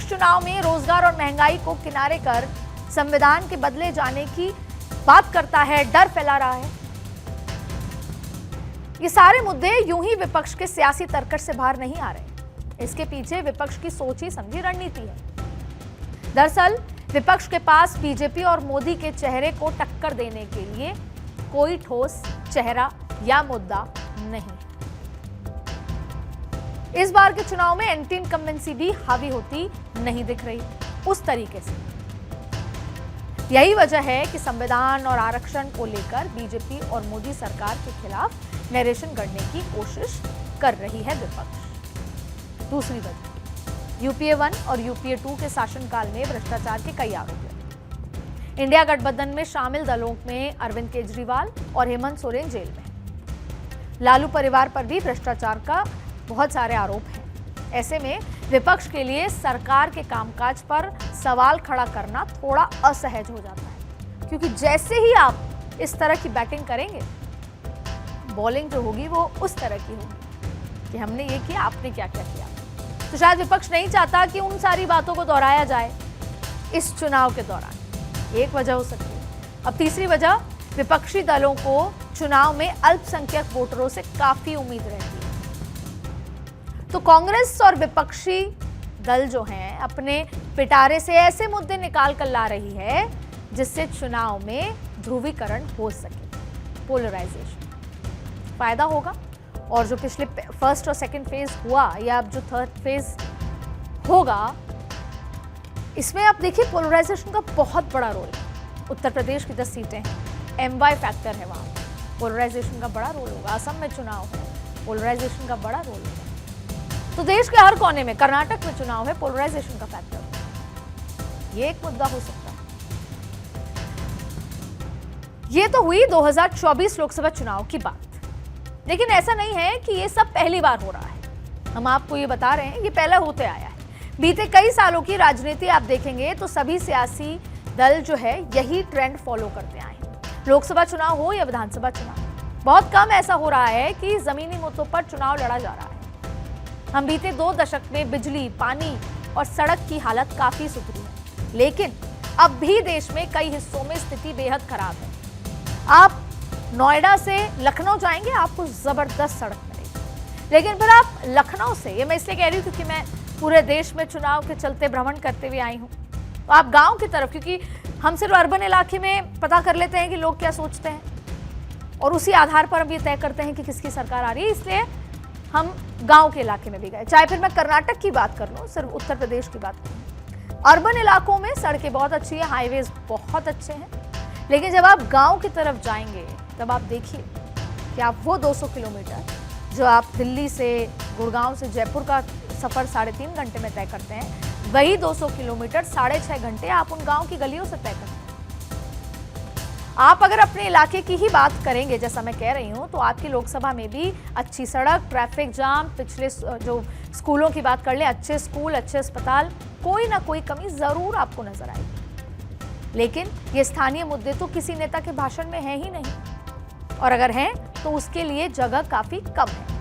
विपक्ष चुनाव में रोजगार और महंगाई को किनारे कर संविधान के बदले जाने की बात करता है, डर फैला रहा है। ये सारे मुद्दे यूं ही विपक्ष के सियासी तर्कश से बाहर नहीं आ रहे। इसके पीछे विपक्ष की सोची समझी रणनीति है। दरअसल विपक्ष के पास बीजेपी और मोदी के चेहरे को टक्कर देने के लिए कोई ठोस चेहरा या मुद्दा नहीं। इस बार के चुनाव में एंटी इनकम्बेंसी भी हावी होती नहीं दिख रही उस तरीके से। यही वजह है कि संविधान और आरक्षण को लेकर बीजेपी और मोदी सरकार के खिलाफ नैरेशन गढ़ने की कोशिश कर रही है विपक्ष। दूसरी वजह, यूपीए 1 और यूपीए 2 के शासनकाल में भ्रष्टाचार के कई आरोप लगे। इंडिया गठबंधन में शामिल दलों में अरविंद केजरीवाल और हेमंत सोरेन जेल में। लालू परिवार पर भी भ्रष्टाचार का बहुत सारे आरोप हैं। ऐसे में विपक्ष के लिए सरकार के कामकाज पर सवाल खड़ा करना थोड़ा असहज हो जाता है, क्योंकि जैसे ही आप इस तरह की बैटिंग करेंगे, बॉलिंग जो होगी वो उस तरह की होगी कि हमने ये किया, आपने क्या क्या किया। तो शायद विपक्ष नहीं चाहता कि उन सारी बातों को दोहराया जाए इस चुनाव के दौरान। एक वजह हो सकती है। अब तीसरी वजह, विपक्षी दलों को चुनाव में अल्पसंख्यक वोटरों से काफी उम्मीद रहती है। तो कांग्रेस और विपक्षी दल जो हैं अपने पिटारे से ऐसे मुद्दे निकाल कर ला रही है जिससे चुनाव में ध्रुवीकरण हो सके, पोलराइजेशन फायदा होगा। और जो पिछले फर्स्ट और सेकंड फेज हुआ या अब जो थर्ड फेज होगा, इसमें आप देखिए पोलराइजेशन का बहुत बड़ा रोल है। उत्तर प्रदेश की 10 सीटें हैं, MY फैक्टर है, वहां पोलराइजेशन का बड़ा रोल होगा। असम में चुनाव है, पोलराइजेशन का बड़ा रोल होगा। तो देश के हर कोने में, कर्नाटक में चुनाव है, पोलराइजेशन का फैक्टर, ये एक मुद्दा हो सकता है। ये तो हुई 2024 लोकसभा चुनाव की बात, लेकिन ऐसा नहीं है कि ये सब पहली बार हो रहा है। हम आपको ये बता रहे हैं, ये पहले होते आया है। बीते कई सालों की राजनीति आप देखेंगे तो सभी सियासी दल जो है यही ट्रेंड फॉलो करते आए हैं। लोकसभा चुनाव हो या विधानसभा चुनाव, बहुत कम ऐसा हो रहा है कि जमीनी मुद्दों पर चुनाव लड़ा जा रहा है। हम बीते 2 दशक में बिजली, पानी और सड़क की हालत काफी सुधरी है, लेकिन अब भी देश में कई हिस्सों में स्थिति बेहद खराब है। आप नोएडा से लखनऊ जाएंगे, आपको जबरदस्त सड़क मिलेगी, लेकिन फिर आप लखनऊ से, ये मैं इसलिए कह रही हूँ क्योंकि मैं पूरे देश में चुनाव के चलते भ्रमण करते हुए आई हूँ, तो आप गांव की तरफ, क्योंकि हम सिर्फ अर्बन इलाके में पता कर लेते हैं कि लोग क्या सोचते हैं और उसी आधार पर हम ये तय करते हैं कि किसकी सरकार आ रही है, इसलिए हम गांव के इलाके में भी गए। चाहे फिर मैं कर्नाटक की बात कर लूं, सिर्फ उत्तर प्रदेश की बात करूं, अर्बन इलाकों में सड़कें बहुत अच्छी है, हाईवेज बहुत अच्छे हैं, लेकिन जब आप गांव की तरफ जाएंगे तब आप देखिए कि आप वो 200 किलोमीटर जो आप दिल्ली से, गुड़गांव से जयपुर का सफर 3.5 घंटे में तय करते हैं, वही 200 किलोमीटर 6.5 घंटे आप उन गांव की गलियों से तय करते हैं। आप अगर अपने इलाके की ही बात करेंगे, जैसा मैं कह रही हूं, तो आपकी लोकसभा में भी अच्छी सड़क, ट्रैफिक जाम, पिछले जो स्कूलों की बात कर लें, अच्छे स्कूल, अच्छे अस्पताल, कोई ना कोई कमी जरूर आपको नजर आएगी। लेकिन ये स्थानीय मुद्दे तो किसी नेता के भाषण में है ही नहीं, और अगर हैं तो उसके लिए जगह काफी कम है।